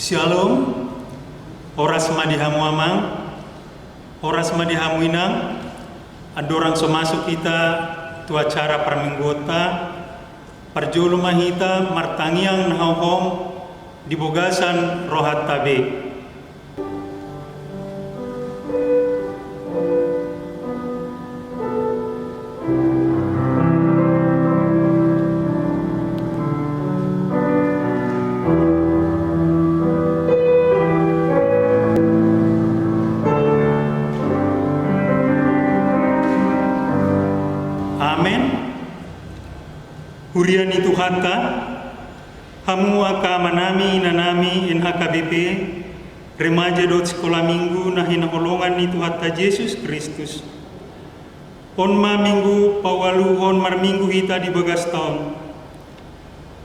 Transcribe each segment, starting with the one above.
Shalom, oras madihamu amang, oras madihamu inang, adorang so masuk kita tu acara perminggota, parjolo mahita martangiang nahauhom di bogasan rohat tabe. Hurian itu hata, hamu aka manami nanami in HKBP, remaja dot sekolah minggu nah hinaholongan itu hata Yesus Kristus. On ma minggu pawalu on mar minggu hita di bagas tahun.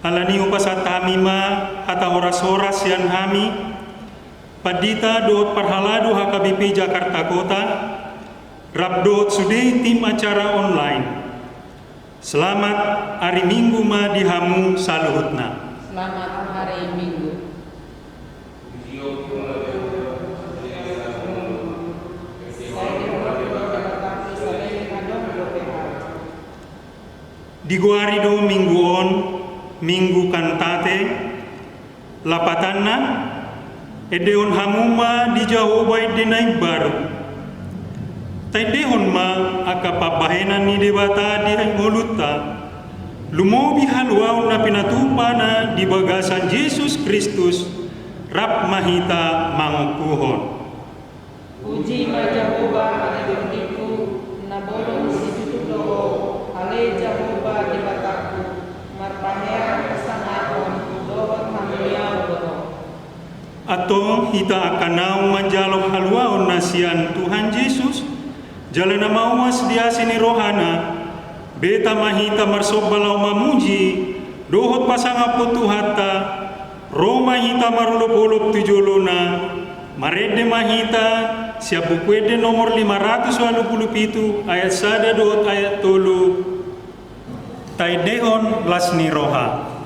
Alani upasat hami ma hata horas-horas yan hami, padita dot parhalado HKBP Jakarta Kota, rap dot sudai tim acara online. Selamat hari Minggu ma dihamu saluhutna. Selamat hari Minggu. Diguari do minggu on, minggu kantate, lapatanna, edeon hamuma di Jahobai denai baru. Taidehon ma aka pabahenan ni debata di ngoluta lumobi haluau na pinatupana di bagasan Yesus Kristus rap mahita mangukuhon. Puji ma Jahoba ane berdiku na bolong si tutuloho ale Jahoba di bataku marpahean kesangahon dohot hamuliau doho. Atau hita akan naung manjalok haluau nasian Tuhan Yesus jalan mawas dia sini rohana beta mahita marsobalau mamuji dohot pasang putu hatta Roma hita marulop-ulop tujuluna marede mahita siap bukuede nomor 527 ayat sada dohot ayat tolu taidehon lasni roha.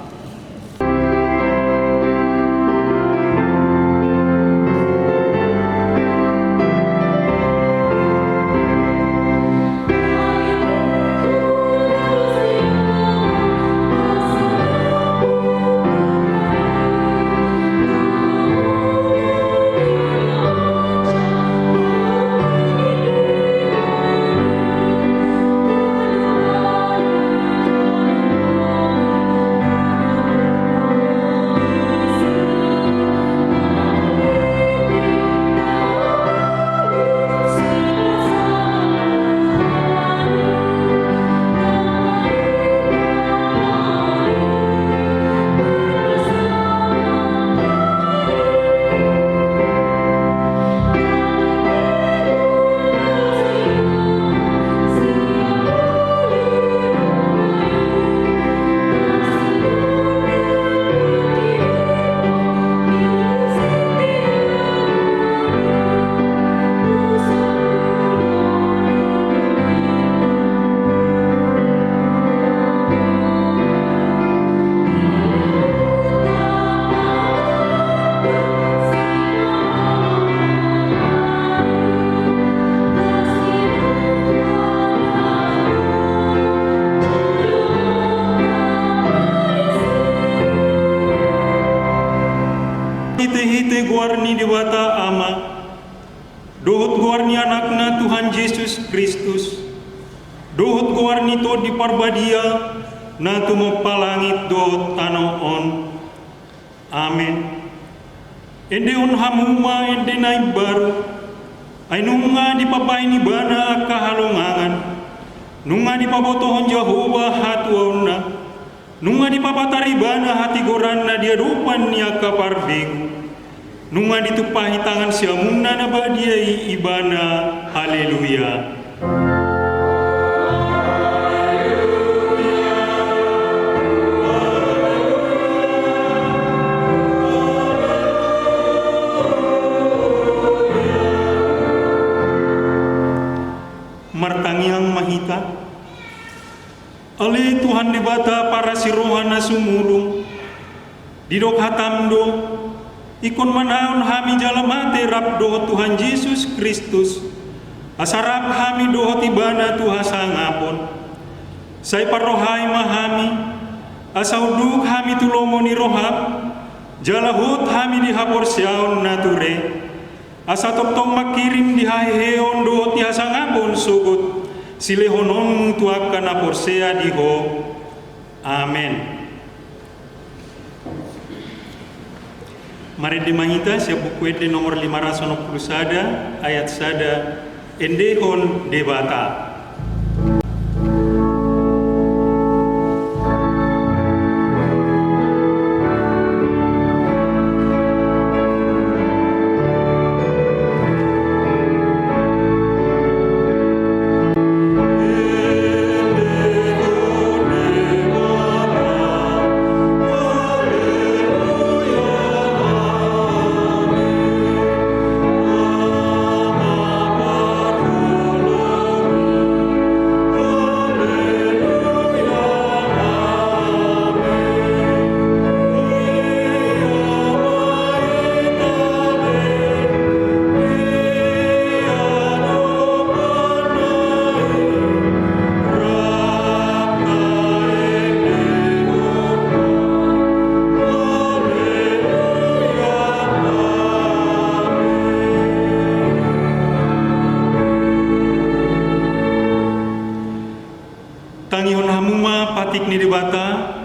Hite guarni dewata ama dohot guarni anakna Tuhan Yesus Kristus dohot guarni to di parbadia na tumopalangit dohot tanoon. Amen. Ende on hamuma ende naik baru ay nunga di papay ni bana kahalongangan nunga di pabotohon Jehova hatuauna nunga di papatari bana hati goran na dia rupan niya kaparbegu nunga ditupahi tangan siamuna na badiai ibana. Haleluya. Martangiang mahita ale Tuhan debata para si rohana sumulung didok hatamdo ikon manaon hami jalamate rap doho Tuhan Yesus Kristus, asarap hami doho tibana Tuha sangapon, say parohay mahami, asauduk hami tulomoni roham, jalahut hami dihapor siaon nature, asa toptong makirim dihaheon doho tiha sangapon sugut, silehonon tuakan aporsea diho. Amen. Mari dimangita siap buku ede nomor 561 ayat sada endehon debata. Tangihon hamuma patik ni debata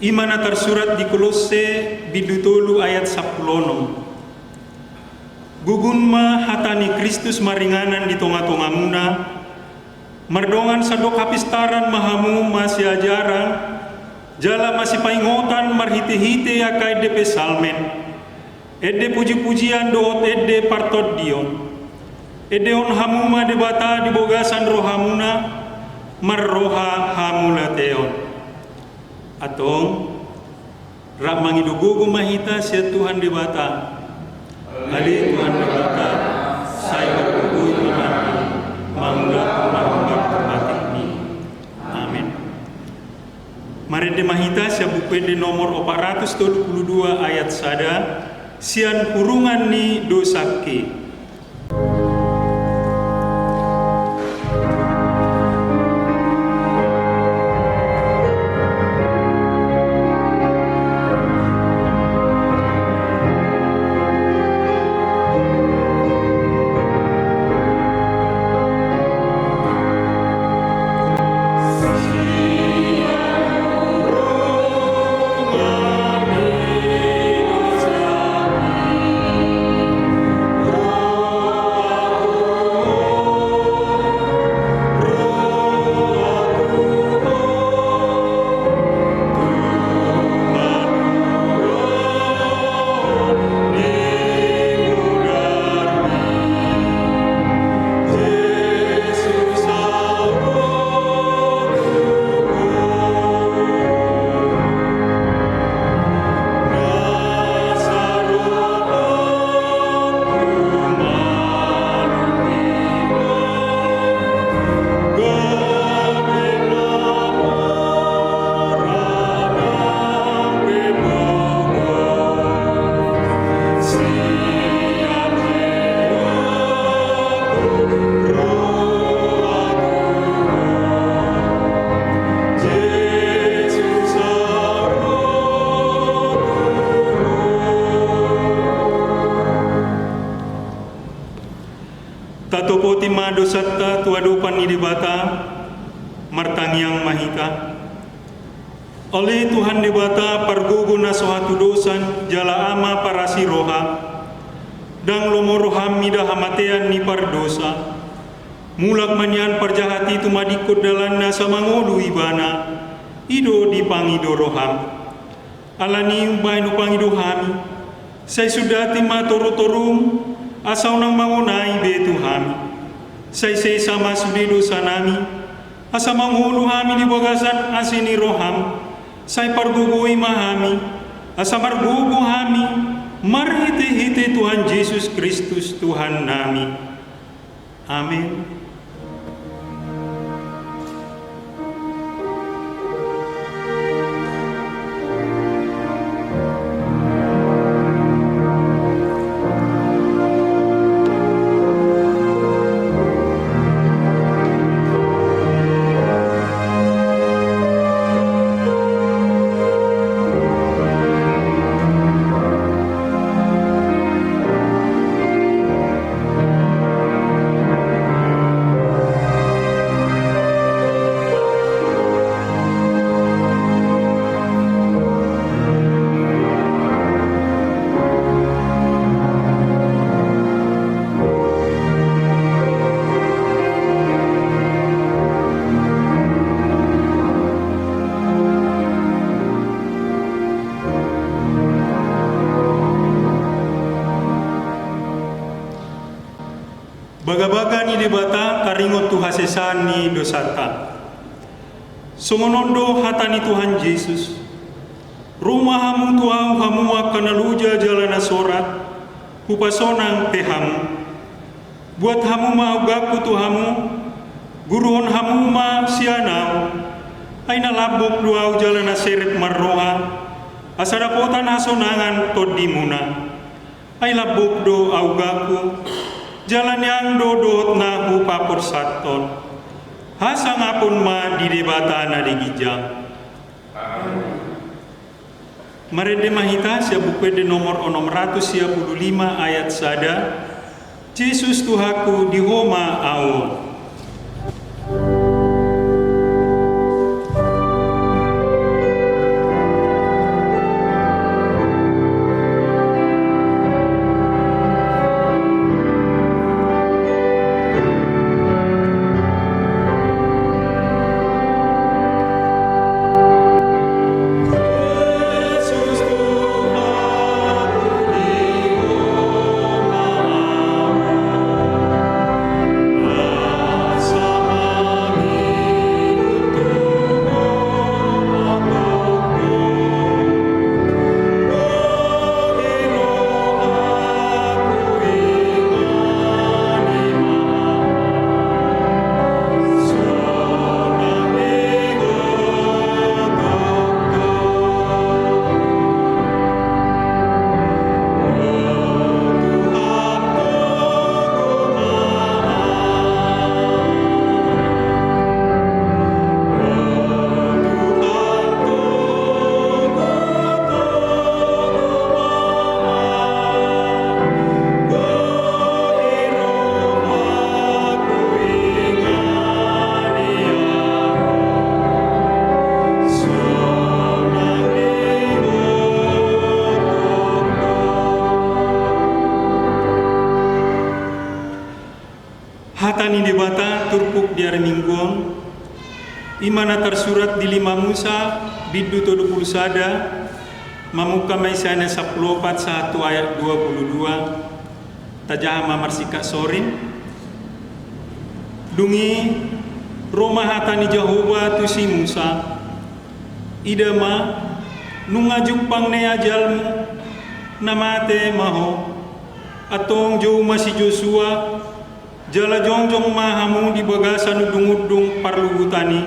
imana tersurat di Kolose bidutulu ayat 10. Gugunma hatani Kristus maringanan di tonga-tonga muna, merdongan sadok hapistaran mahamu masih ajaran, jala masih paingotan marhite-hite akai depe salmen, ede puji-pujian dohot ede partot dion, ede on hamuma debata di bogasan rohamuna, marroha hamulateon atong rak mangidugugu mahita sia Tuhan debata ali Tuhan debata saya berkubu imani mangga mangga terbatik ni. Amin. Mari demahita sia buku de nomor 422 ayat sada sian hurungan ni dosake. Tatopoti mado satta tuadopan idibata martangiang mahita. Oleh Tuhan debata pargogo na sohatu dosan jala ama parasi roha dang lomoroham mida hamatean ni pardosa. Mulak manyan parjahati tumadikot dalanna samangodu ibana ido dipangido roham. Alani umbay no pangido hami. Say sudati matoro-torum asaw nang mangunay betu hami. Say sama sudido sanami asa manghulu hami di bagasan asini roham. Say pargugoy mahami asa margugo hami marhite-hite Tuhan Yesus Kristus Tuhan nami. Amin. hatani debata karingo tu hasesani dosata. Songonondo hatani Tuhan Yesus. Rumah hamu tuau hamu akan aluja jalana sorat. Hupasonang pehamu. Buat hamu mau gaku tu hamu. Guruhon hamu ma sianau. Aina labok duau jalana seret marroha. Asarapotan hasonangan todimuna. Ay labok do au gaku. Jalan yang dodot na hupapor saton. Hasang apun ma di debata na digijang. Marede mahita siya bukwede nomor 655 ayat sada. Yesus Tuhaku di homa awon. Hatani debata turpuk diare mingguon. Imana tersurat di 5 Musa biddu todupul sada mamuka maisana 14 1 ayat 22 tajaha mamarsika sorin dungi Roma hatani Jehovah tu si Musa idama nungajupang ne ajalmu namate maho atong jauh masih Joshua jala jongjong mahamu di bagasan udung-udung parluhutani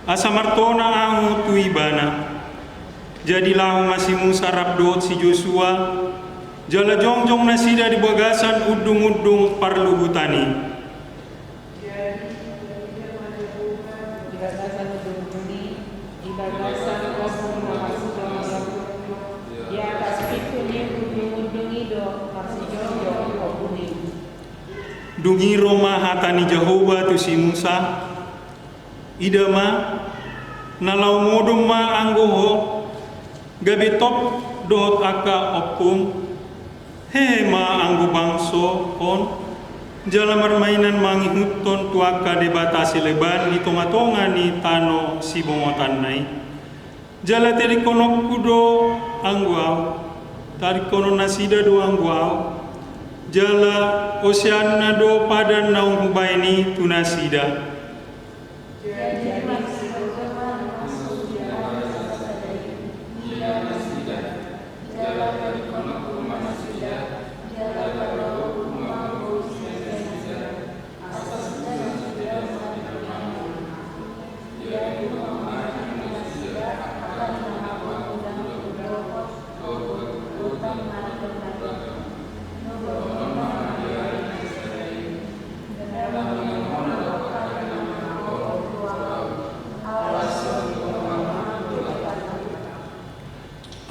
asamartona angu tu ibana jadilah masih Musa rabdot si Joshua jala jongjong nasida di bagasan udung-udung parluhutani dungi Roma hatani Jehovah tu si Musa idama nalau modum ma anggoho gabe top dot aka opung he ma anggo bangso on jala marmainan mangihuton tuaka debatasi leban di tonga-tonga ni tano si bongotan nai jala teri konok kudo angguau tari kono nasida do angguau jala oceana do padan naung hubaini tunasida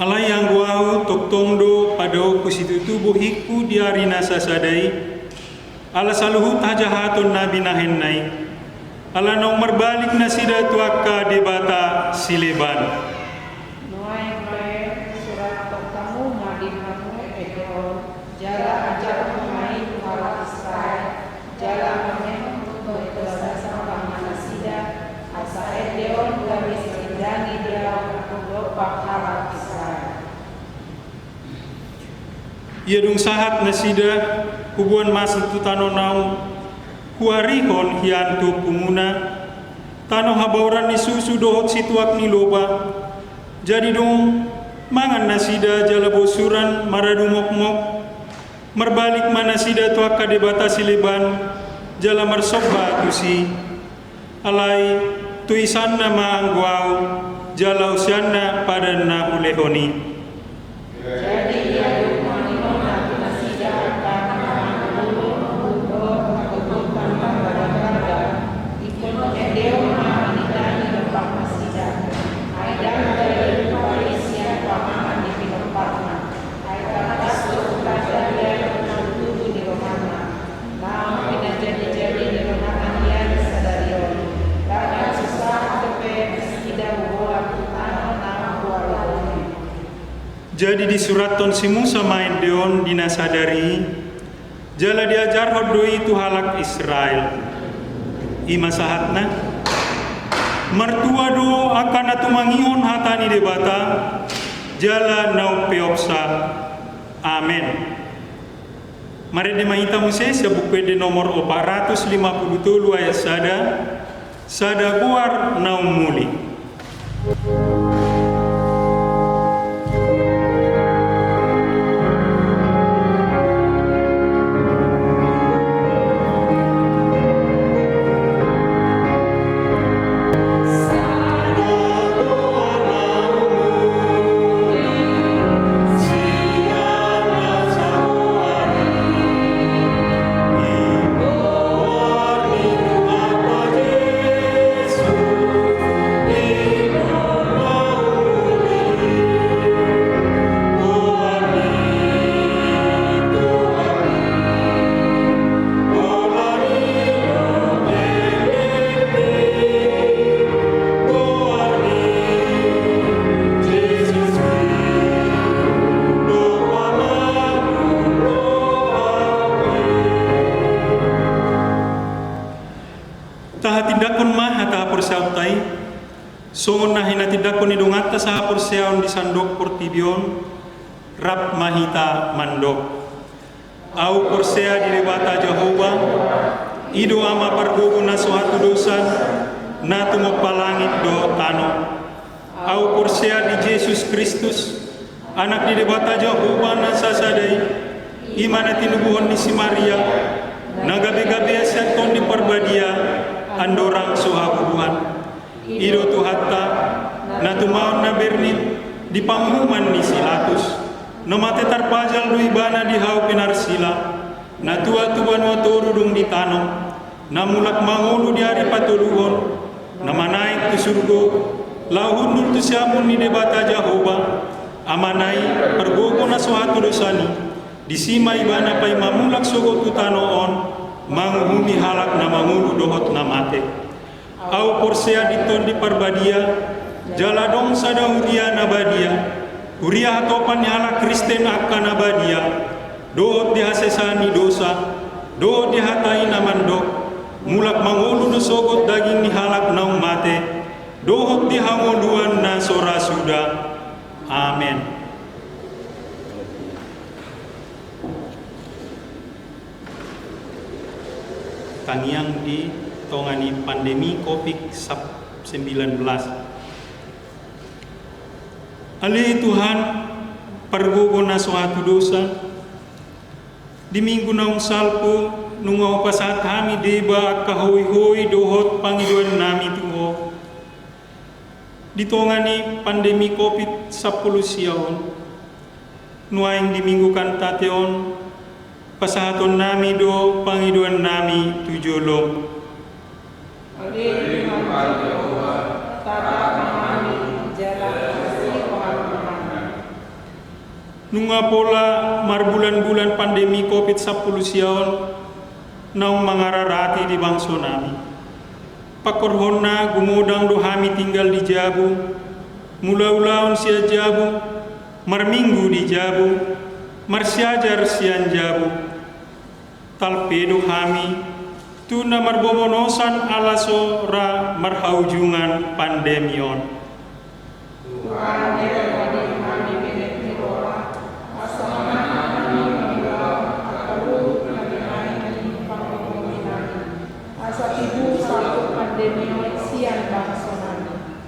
alai yang guau tok tongdo pado kusitu tubuh hiku diari nasa sadai ala saluhu tajahatun nabi nahennai ala nong merbalik nasida tuaka debata sileban noai bae surat tokamu madinamu ego jala ajar pemain para Israel jala memang untuk berdasarkan bangsa nasida asa edeon garis indani dia untuk pakhala Israel. Ia dung sahat nasida hubungan masa tu tanonau huarihon hiantu pumuna, tano habauran ni susu dohot situak ni loba, jadi dong mangan nasida jala bosuran maradu mok-mok, merbalik mana sida tuak kade batasi leban, jala marsoba tusi, alai tuisanna maangguau, jala usianna pada na ulehoni. Jadi ia nona nasida karena tanpa berada ikono edeo manitani lepak nasida aidan dari Malaysia pamangan di Pinopatna aidan kasto kajaria tubuh di Romana namun tidak jadi di Romana dia disadarion karena susah tepe tidak bola tanah kualoni. Jadi di surat ton si Musa main deon dinasadari, jala diajar hodoi itu halak Israel. Ima sahatna, mertua do akan atu mangion hatani debata, jala nau peopsa. Amen. Mari dimahita Moses ya buku de nomor 457 ayat sada guar nau muli. Songon na hinatidakon idong atas sa porseon di sandok portibion rap mahita mandok au porsea di lebata Jehovah ido ama pargogo na suatu dosan na tumopalangit do tano au porsea di Jesus Kristus anak di lebata Jehovah na sasadai imana tinubuhon ni si Maria nagabe-gabe aseton di parbadia andorang suhabubuhan ido tuhatta na tumaon na bernit di panghuman ni Silatus no mate tarpajal do ibana di hau pinarsila na tua-tuan watorudong di tanong na mulak mangulu di hari patuluhon na manaik tu surgo lahun nur tu siamun ni debata Jehovah amanai pergogo na suhatu dosani di sima ibana pay mamulak sogo tu tanoon manghumi halak na mangulu dohot na mate au porsea diton di parbadia jaladong sada uria nabadia uria hatopan nyala Kristen akan nabadia dohot dihasesani dosa dohot dihatai namandok mulak mangulu do sogot daging ni halak naung mate dohot dihangoluan na sora suda. Amen. Tangiang di tongani pandemi COVID-19. Ali Tuhan pergogo na suatu dosa di minggu naung salpo nungaw pasat kami deba kahoy-hoy dohot pangiduan nami tuho di tongani pandemi COVID-10 siyaon nuaing di minggu kantateon pasahaton nami do pangiduan nami tujolong nunga pola marbulan-bulan pandemi COVID-10 siyaon naung mangararati di bangso nami pakorhon na gumudang do hami tinggal di Jabu mula-ulaon siya Jabu marminggu di Jabu marsiajar sian Jabu talpedo kami tu na marbobonosan alaso ra marhaujungan pandemion. asa tibu satu pandemi siang bangsonami.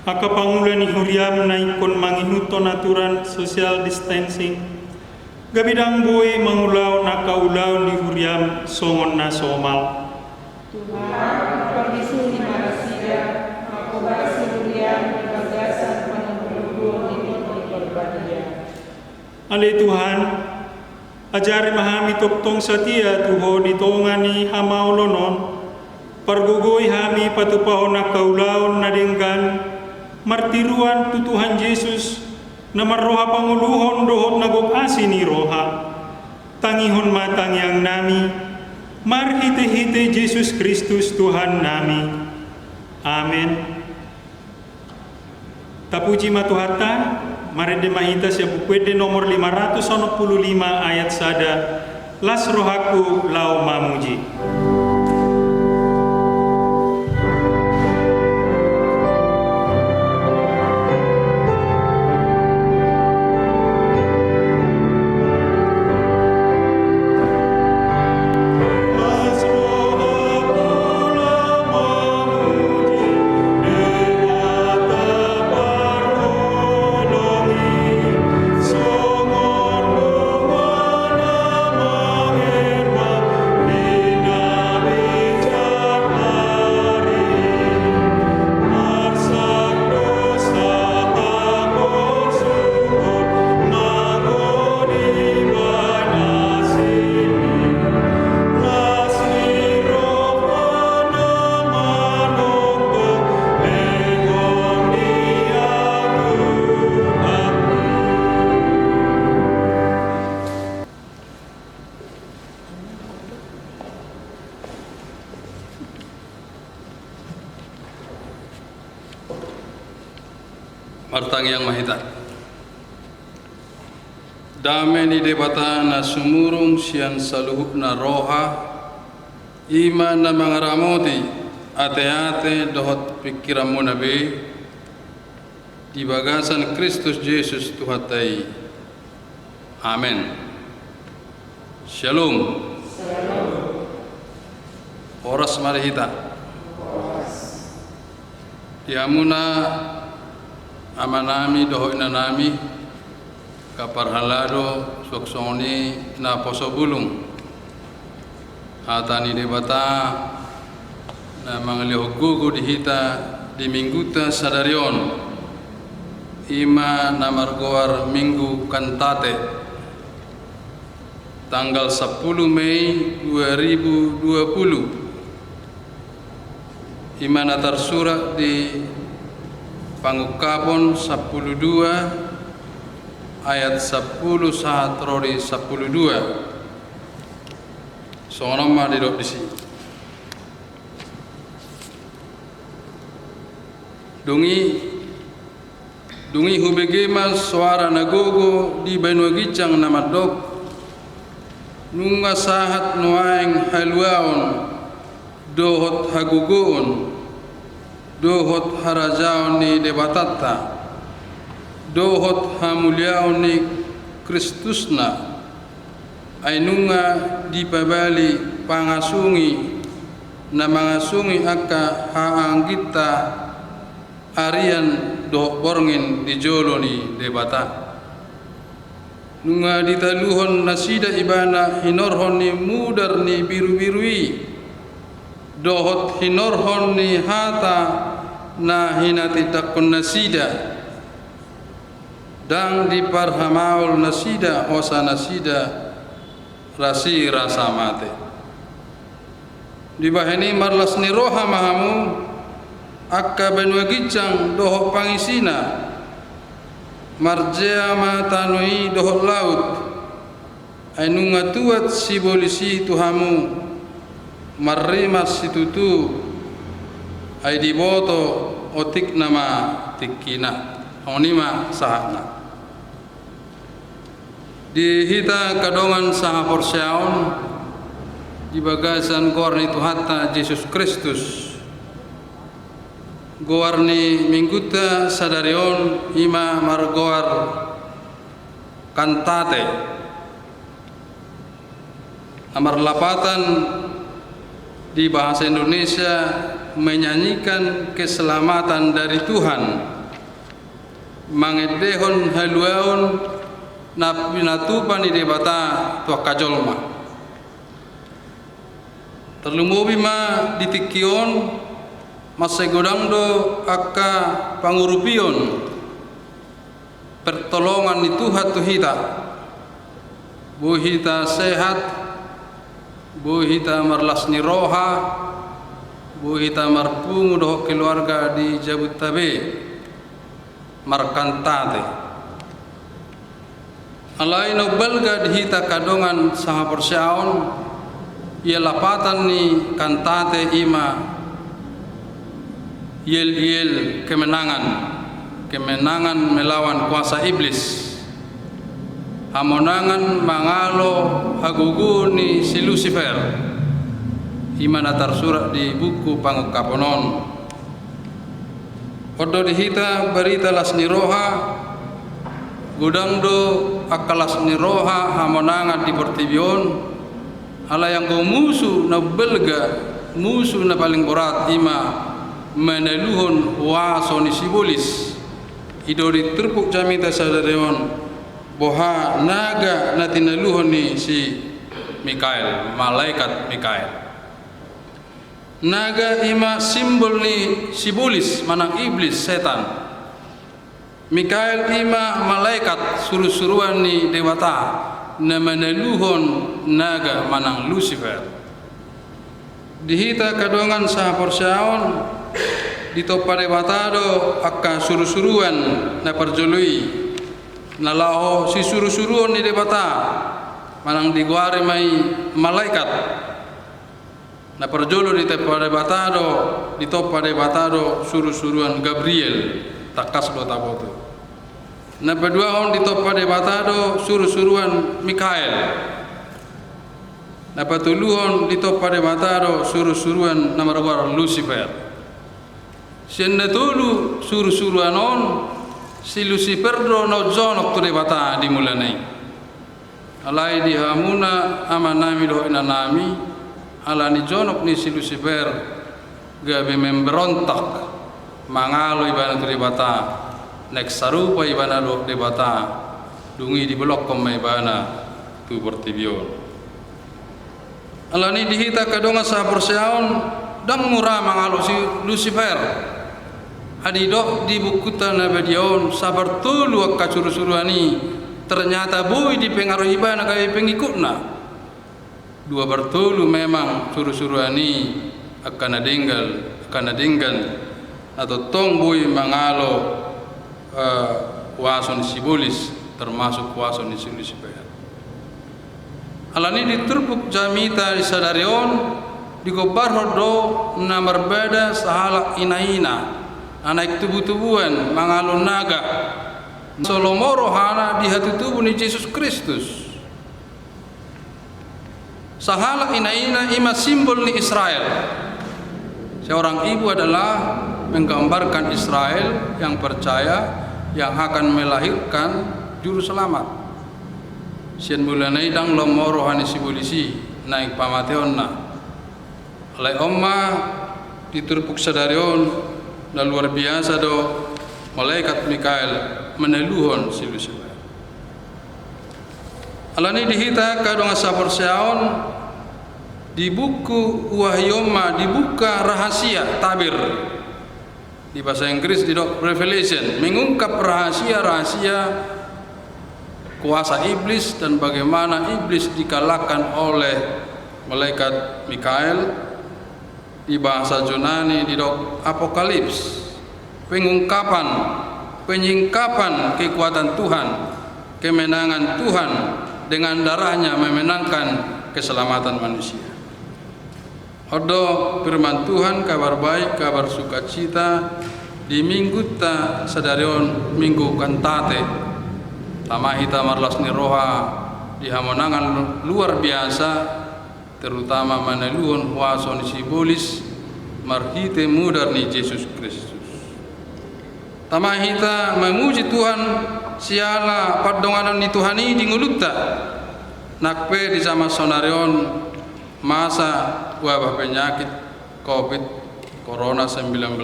Aka pangulan ni huriam na ikon mangihuton aturan social distancing. Gabidang boy mangulaw na kaulaw ni huriam songon na somal. Tuhan, permisu di marasida, makobasi huriam di bagasan pananggulo di berbadia. Ale Tuhan, ajari mahami toktong satia tuho ditongani hamaulonon, pargugoy hami patupahon na kaulaw na denggan, martiruan tu Tuhan Yesus na marroha panguluhon dohot nagokasi ni roha, tangihon matang yang nami, marhite-hite Yesus Kristus Tuhan nami. Amen. Tapuji matuhata, marede mahita siya bukwede nomor 565 ayat sada, las rohaku lau mamuji. Martang yang mahita. Dame ni debata na sumurung sian saluhuk na roha, iman na mga ramoti, ate-ate dohot pikiran mo nabi, di bagasan Kristus Yesus Tuhatai. Amen. Shalom. Oras marihita. Diamuna amanami doho inanami kaparhalado soksoni na posobulung hatani debata na manglihoggugo dihita di mingguta sadarion ima na margoar minggu kantate tanggal 10 Mei 2020 ima na tersurat di Pangukapon 12 ayat 10 saat rori 12 sonoma di dok disi dungi hubegema suara nagogo di Banua Gicang nama dok nunga sahat nuaing haluaon dohot hagugoon dohot harajaon ni debatata dohot hamuliaon ni Kristusna ainunga dipabali pangasungi na mangasungi aka haanggita arian dohot borngin di jolo ni debata nunga ditaluhon nasida ibana hinorhon ni mudar ni biru-birui dohot hinorhon ni hata na hinati takon nasida dang di parhamaul nasida osa nasida rasi rasa mate di bahani marlas ni roha mahamu akka Banua Gicang dohot pangisina marjea matanui dohot laut ainunga tuat si bolisi tuhamu marimas situtu ay diboto otik nama tikina onima sahana dihita kadongan saha porsyaon di bagasan gorni Tuhatta Yesus Kristus goarni mingguta sadarion ima margoar kantate amar lapatan di bahasa Indonesia menyanyikan keselamatan dari Tuhan, mangedehon haluaun napinatupan di debata tua kajolma. Terlumubi ma ditikion masegodangdo aka pangurupion pertolongan di Tuhan tuhita, buhita sehat, buhita marlasni roha, buhita marpungu doh keluarga di Jabodetabek markantate. Alai no belga dihita kadongan saha persyaon ia lapatan ni kantate ima yel kemenangan melawan kuasa iblis, hamonangan mangalo haguguni si Lucifer, iman atar surat di buku Pangukaponon. Odo dihita berita lasni roha, gudangdo akalas ni roha hamonangan di Portibion, ala yang go musuh na belga, musuh na paling berat ima meneluhon waso ni sibolis. Idori terpuk jamita sadareon boha naga na tinaluhon ni si Mikael, malaikat Mikael. Naga ima simbol ni sibolis, manang iblis, setan. Mikael ima malaikat suruh-suruan ni dewata na meneluhon naga manang Lucifer. Dihita kadongan saha persyaon ditopade batado akka suruh-suruan na perjolui nalaho si suruh-suruan ni debata manang diguare mai malaikat na perjolo ditopade batado suruh-suruan Gabriel takas do taboto na peduahon ditopade batado suruh-suruan Mikael na patuluhon ditopade batado suruh-suruan namarwar Lucifer. Sienne tulu suruh-suruanon si Lucifer do no jonok tu debata di mulanai. Alai di hamuna amanami do inanami ala ni jonok ni si Lucifer gabe memberontak mangalo ibana tu debata nek sarupa ibana do debata dungi di blok kom ibana tu Portibion. Ala ni dihita kadonga sa persyaon dang murah mangalo si Lucifer. Adidok di bukutan nabadion sabar tulu akka suruh-suruani ternyata boy di pengaruh ibana kaya pengikutna. Dua bertulu memang suruh-suruani akan nadenggan atau tong boy mangalo wason sibolis termasuk wason si Lucifer. Alani diterbuk jamita di sadarion dikobar hodo na berbeda sahala inaina anak tubuh-tubuhan mangalun naga solomoro hana di hati tubuh ni Yesus Kristus. Sahala inaina ima simbol ni Israel. Seorang ibu adalah menggambarkan Israel yang percaya yang akan melahirkan juru selamat. Sian mulanai dang lomoro hani sibolisi naik pamateonna. Alai omma diterpuk sadarion dan luar biasa do malaikat Mikael meneluhon si Lucifer. Alani dihita kadang asa persyaon di buku Wahyoma dibuka rahasia tabir di bahasa Inggris di Revelation mengungkap rahasia-rahasia kuasa iblis dan bagaimana iblis dikalahkan oleh malaikat Mikael. Di bahasa Yunani di Apokalips penyingkapan kekuatan Tuhan, kemenangan Tuhan dengan darahnya memenangkan keselamatan manusia. Odo firman Tuhan kabar baik, kabar sukacita di minggu ta sadarion minggu kantate tamahita marlasni roha di hamonangan luar biasa terutama meneluhon wason sibolis marhite mudar ni Yesus Kristus. Tamahita memuji Tuhan siala pardonganan ni Tuhan ini ngulukta nakpe di sama sonarion masa wabah penyakit COVID Corona 19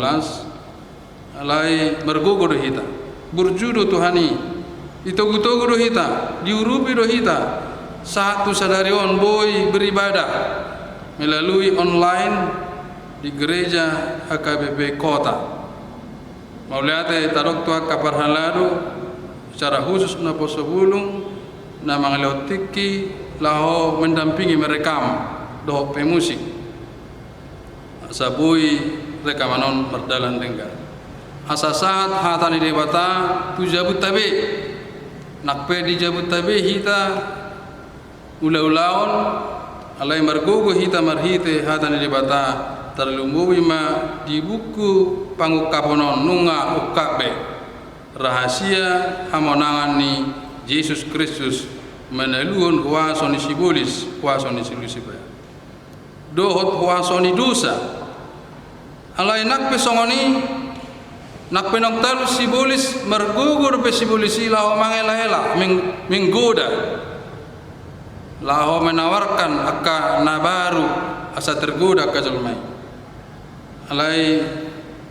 alai mergogo do hita burjudo Tuhani itogu-togu do hita diurupi do hita satu sadarion boy beribadah melalui online di gereja HKBP Kota. Mauliate tarok tua kaparhalado secara khusus na Posobulung na mga leotiki laho mendampingi merekam do pemusik sabui rekamanon berdalan tenggal asasat hatani debata tu jabut tabe nakpe di jabut tabe hita ula-ulaon alai margogo hita marhite hatani debata terlumbuhi ma di buku pangukaponon nunga ukabe rahasia hamonangan ni Yesus Kristus meneluhun huasoni sibolis huasoni silusibaya dohot huasoni dosa alai nakpe songoni nakpe noktalu sibolis mergugur pe sibolisi laho mangela-ela menggoda laho menawarkan akka nabaru asa tergoda kajalmai alai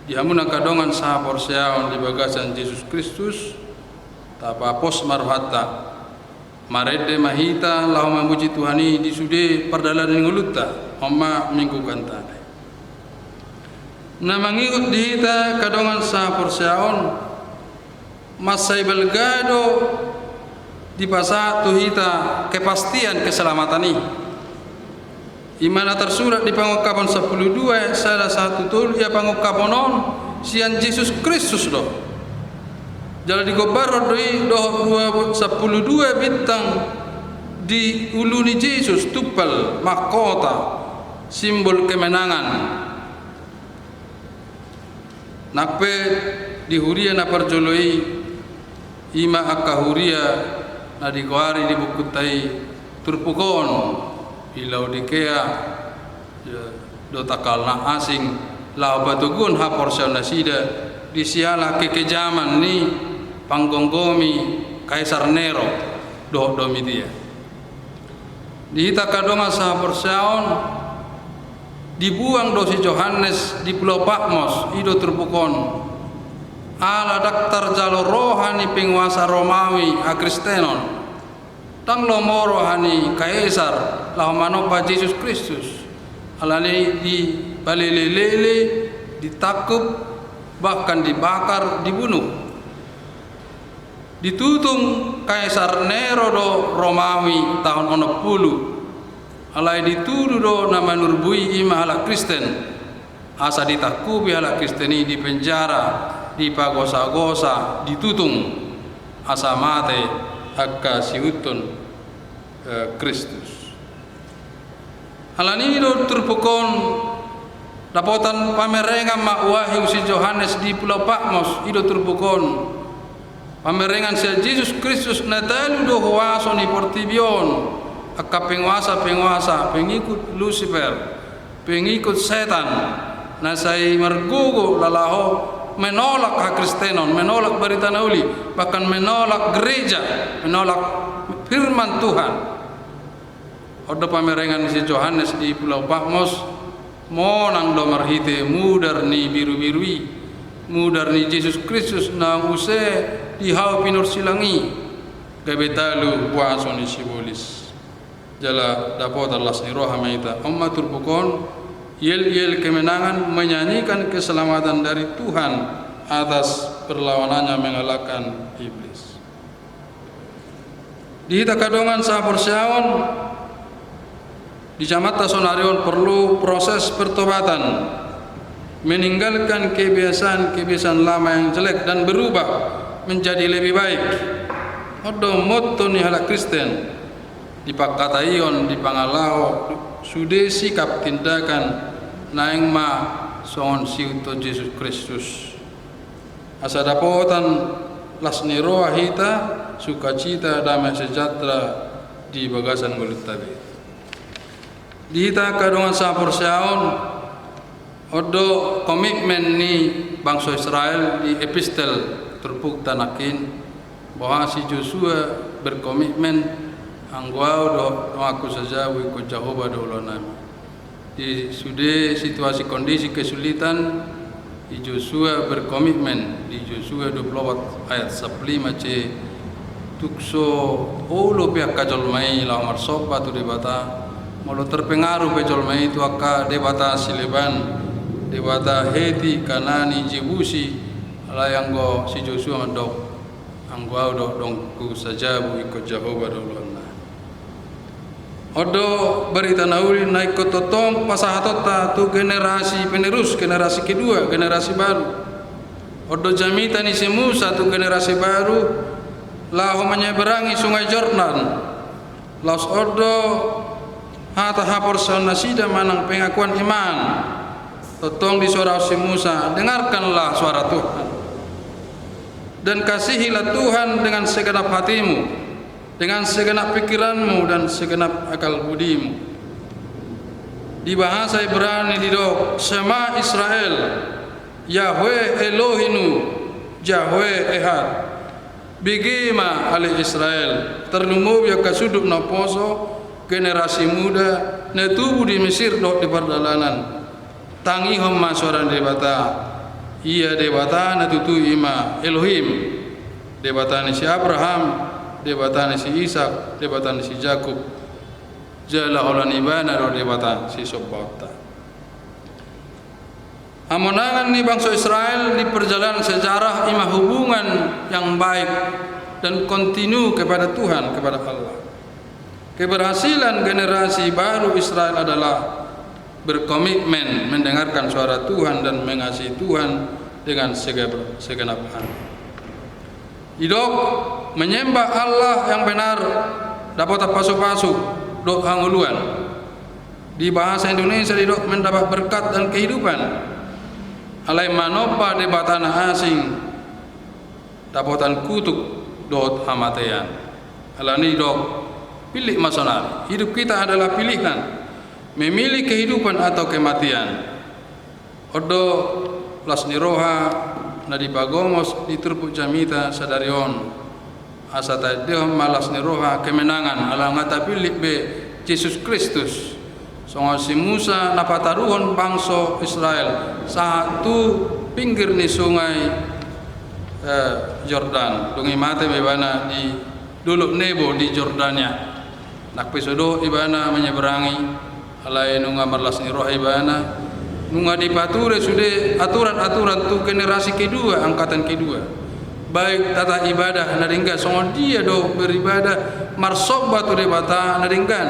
dihamuna kadongan saha porseaon di bagasan Yesus Kristus tapa pos marhata marede mahita lahu memuji Tuhani di sude perdalanan ngulutta homma minggu kantane na mangiut dihita kadongan saha porseaon masai belgado di pasa tuhita kepastian keselamatani imana tersurat di pangukapan 12 salah satu tul ya pangukapanon sian Yesus Kristus do jala di gobar doi do 12 bintang di uluni Yesus tupal mahkota simbol kemenangan nakpe di huria na parjoloi ima akka huria na di kuari di bukutai turpukon di Laodikea do takalna asing lao batugun ha porsian nasida di siala kekejaman ni panggonggomi Kaisar Nero do Domitia di hita kadonga sa porsiaon dibuang dosi Yohanes di Pulau Patmos ido terpukon ala daktar jalo rohani penguasa Romawi a Kristenon tang lomoro hani Kaisar lahu manopa Yesus Kristus alani di balelelele ditakup bahkan dibakar dibunuh ditutung Kaisar Nero do Romawi tahun 60 alai dituduh do nama nurbui ima ala Kristen asa ditakubi ala Kristeni di penjara dipagosa-gosa ditutung asa mate akka siutun Kristus alani do turpukon dapotan pamerengan mak wahyu si Yohanes di Pulau Patmos ido turpukon pamerengan si Yesus Kristus natalu do huaso ni portibion akka penguasa pengikut Lucifer pengikut setan nasai margugo lalaho menolak hak Kristenon, menolak berita nauli, bahkan menolak gereja, menolak firman Tuhan. Odo pamerengan si Yohanes di Pulau Patmos, monang do marhite mudar ni biru-birui, mudar ni Yesus Kristus nang use di hau pinur silangi, gabetalu puaso ni sibolis. Jala dapat Allah ni roha maita, umma turpukon yel kemenangan menyanyikan keselamatan dari Tuhan atas perlawanannya mengalahkan iblis. Di hita kadongan sa porsiaon di jamata sonarion perlu proses pertobatan meninggalkan kebiasaan lama yang jelek dan berubah menjadi lebih baik. Odo motto ni hala Kristen di pakataion di pangalao sude sikap tindakan naing ma songon siuto Yesus Kristus asa dapotan lasni roha hita sukacita damai sejahtera di bagasan gulut tabe di hita kadongan sa porsiaon odo komitmen ni bangsa Israel di epistel terpuk tanakin bahwa si Joshua berkomitmen angguau do aku saja wiko Jehovah do ulonami di sudah situasi kondisi kesulitan, di Joshua berkomitmen di Joshua 24 ayat 15 c tukso olo pihak kajol mai la mar sopa tu debata molo terpengaruh pejol mai tu akka debata sileban debata Heti Kanani Jebusi layanggo si Joshua mandok anggo audo dongku sajabu ikut Jehovah dolonna odo berita nauli naik ke totong pasahatota tu generasi penerus generasi kedua generasi baru odo jamita ni si Musa tu generasi baru lahu menyeberangi sungai Jordan laos odo hata hapor nasida manang pengakuan iman totong di suara si Musa dengarkanlah suara Tuhan dan kasihilah Tuhan dengan segenap hatimu dengan segenap pikiranmu dan segenap akal budimu. Di bahasa Ibrani didok Shema Israel Yahweh Elohinu Yahweh Ehad Bigima ali Israel terlumub ya kasuduk na poso generasi muda na tubuh di Mesir dok di perdalanan tangi homma soran debata iya debata na tutu ima Elohim debata ni si Abraham debatan si Ishak, debatan si Jakub, jala olan ibana ro debatan si Sobota. Hamonangan ni bangsa Israel di perjalanan sejarah imah hubungan yang baik dan kontinu kepada Tuhan, kepada Allah. Keberhasilan generasi baru Israel adalah berkomitmen mendengarkan suara Tuhan dan mengasihi Tuhan dengan segenap hati. Idok menyembah Allah yang benar dapat pasu-pasu dok hanguluan di bahasa Indonesia dok mendapat berkat dan kehidupan alai manopa di batana asing dapatan kutuk dot hamatean alani dok pilih masonal hidup kita adalah pilihan memilih kehidupan atau kematian odo lasni roha nadi pagomos di turpuk jamita sadarion asata dehom malas ni roha kemenangan ala ngata pilih be Yesus Kristus songo si Musa napataruhon bangsa Israel satu pinggir ni sungai Jordan dungi mate bebana di duluk Nebo di Jordania nak pesodo ibana menyeberangi alai nunga malas ni roha ibana nunga dipature sudah aturan-aturan tu generasi kedua angkatan kedua baik tata ibadah naringgan songo dia do beribadah marsoba tu debata naringgan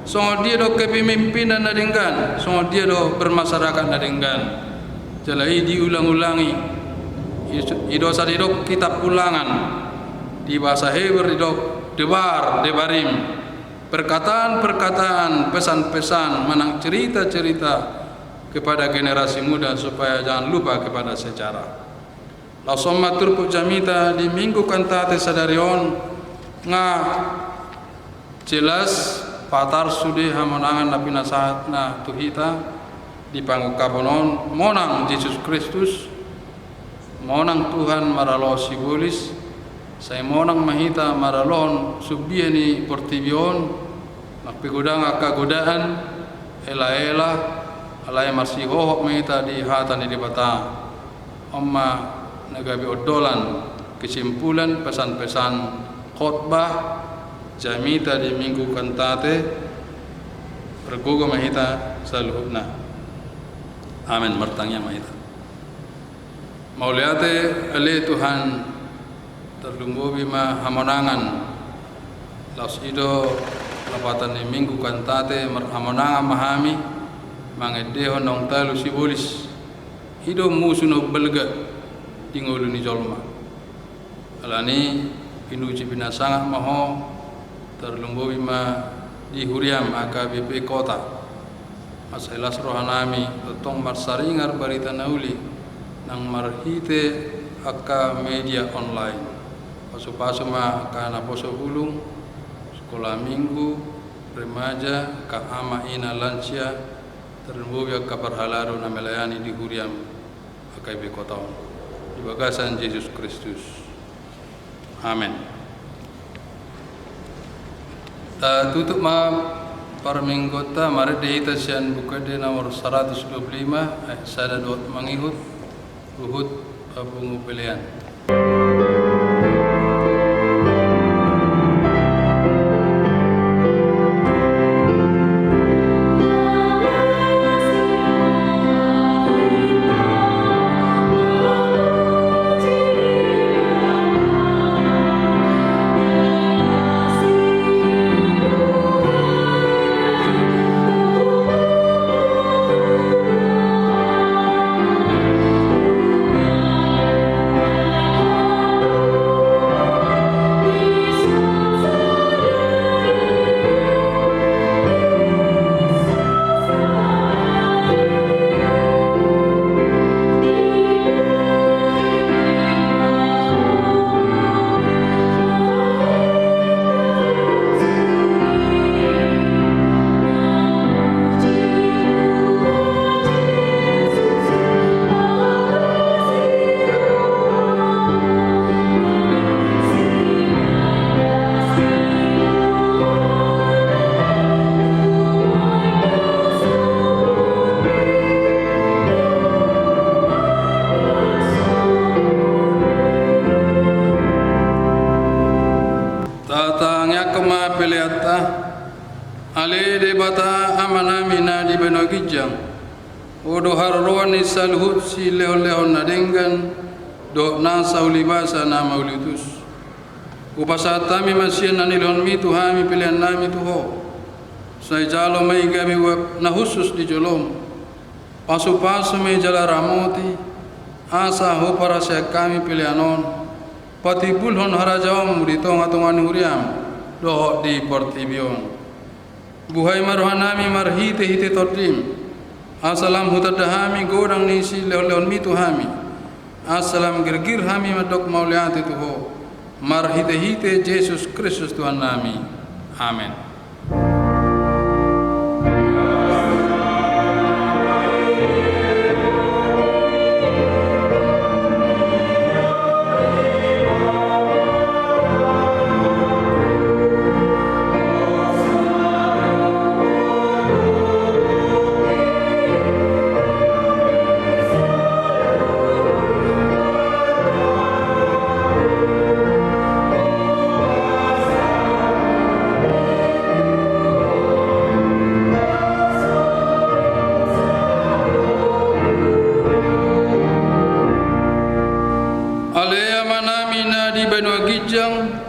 songo dia do kepemimpinan naringgan songo dia do bermasyarakat naringgan jalai diulang-ulangi idosa didok kitab ulangan di bahasa Hebrew didok debarim perkataan-perkataan pesan-pesan menang cerita-cerita kepada generasi muda supaya jangan lupa kepada sejarah. Lausoma turpuk jamita di minggu kantate sadarion nga jelas patar sudi hamonangan na pinasahat na tuhita di pangukabonon monang Yesus Kristus monang Tuhan maralo sibulis saya monang mahita maralon subieni portibion nakpigudang akagodaan ela-ela alai masih hohok mahita di hatan di bata omma nagabi odolan kesimpulan pesan-pesan khotbah jamita di minggu kantate pergogo mahita saluhna amin martangnya mahita mauliate ale Tuhan terlumbu bima hamonangan laus ido lapatan di minggu kantate hamonangan mahami mangedeho nong talu sibolis hido musuno belga tingulu ni jolma alani pinuji binasanga maho terlumbu bima di Huriam AKBP kota masalah rohanami totong marsaringar barita nauli nang marhite akka media online pasu-pasu ma kana poso bulung sekolah minggu remaja ka ama ina lansia terlumbu ya kabar halaru na melayani di Huriam AKBP kota di bagasan Yesus Kristus amin tutup ma Parmenggota mari dihita sian buka de nomor 125 sada dot mangihut uhut abungu pilihan. Tatangnya kema peliata ale de bata amanamina di benogijang odo harroani salhut si leo nadengan do nasa ulibasa na maulitus upasatami masien nanilon mi tuhami pilihan nami tuho sai jalo mai gabi wap na khusus di jolom pasu-pasu mai jala ramoti asa ho para kami pilihanon pati bulhon harajawam di tonga-tongan huriam do di portibion buhay marhanami marhite hite todim asalam hutadahami godang nisi leon mitu hami asalam gergir hami madok mauliati tuho marhite hite Yesus Kristus Tuhan nami amin.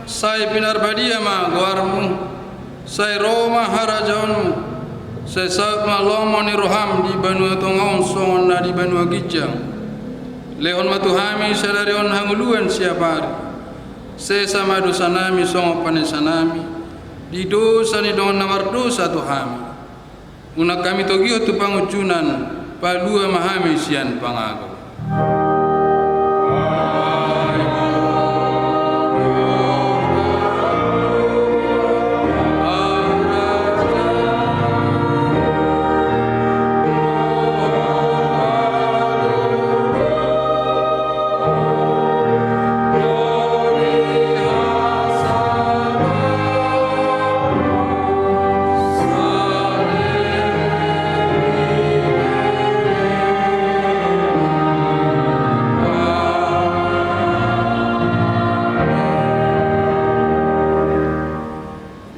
Sai pinar badia ma guarmu, sai Roma harajaunmu, sai saat malomo ni roham di Banua Tongaon songon na di Banua Gijang. Leon matuhami sadarion hanguluan siapari, sai sama dosa nami songo panesanami, di dosa ni dongan namar dosa tuhami. Una kami togio tu pangucunan, palua mahami sian pangago.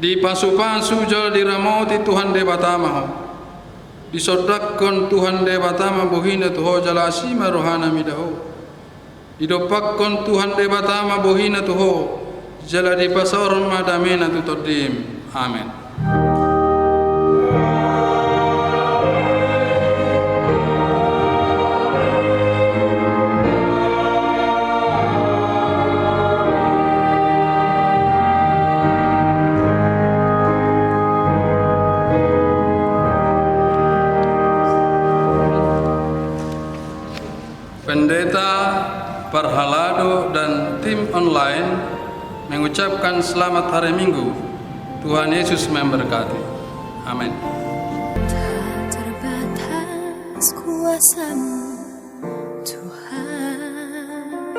Di pasu-pasu jal diramoti Tuhan debatama disodakkan Tuhan debatama bohina tuho jala asima rohana midaho didopakkan Tuhan debatama bohina tuho jala di pasaran madamena tutodim amin. Pendeta, Parhalado dan tim online mengucapkan selamat hari Minggu. Tuhan Yesus memberkati. Amin. Tak terbatas kuasa-Mu Tuhan,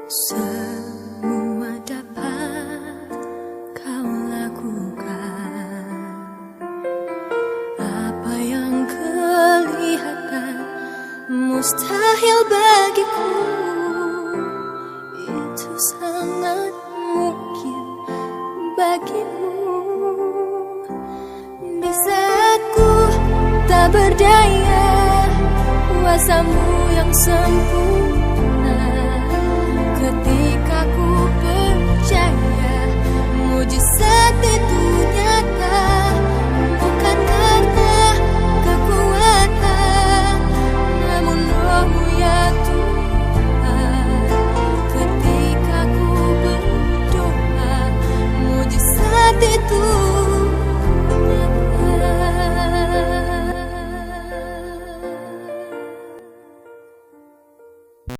semua dapat Kau lakukan. mustahil bagiku. Itu sangat mungkin bagimu. Di saat ku tak berdaya, kuasamu yang sempurna. Ketika ku percaya, mujizat itu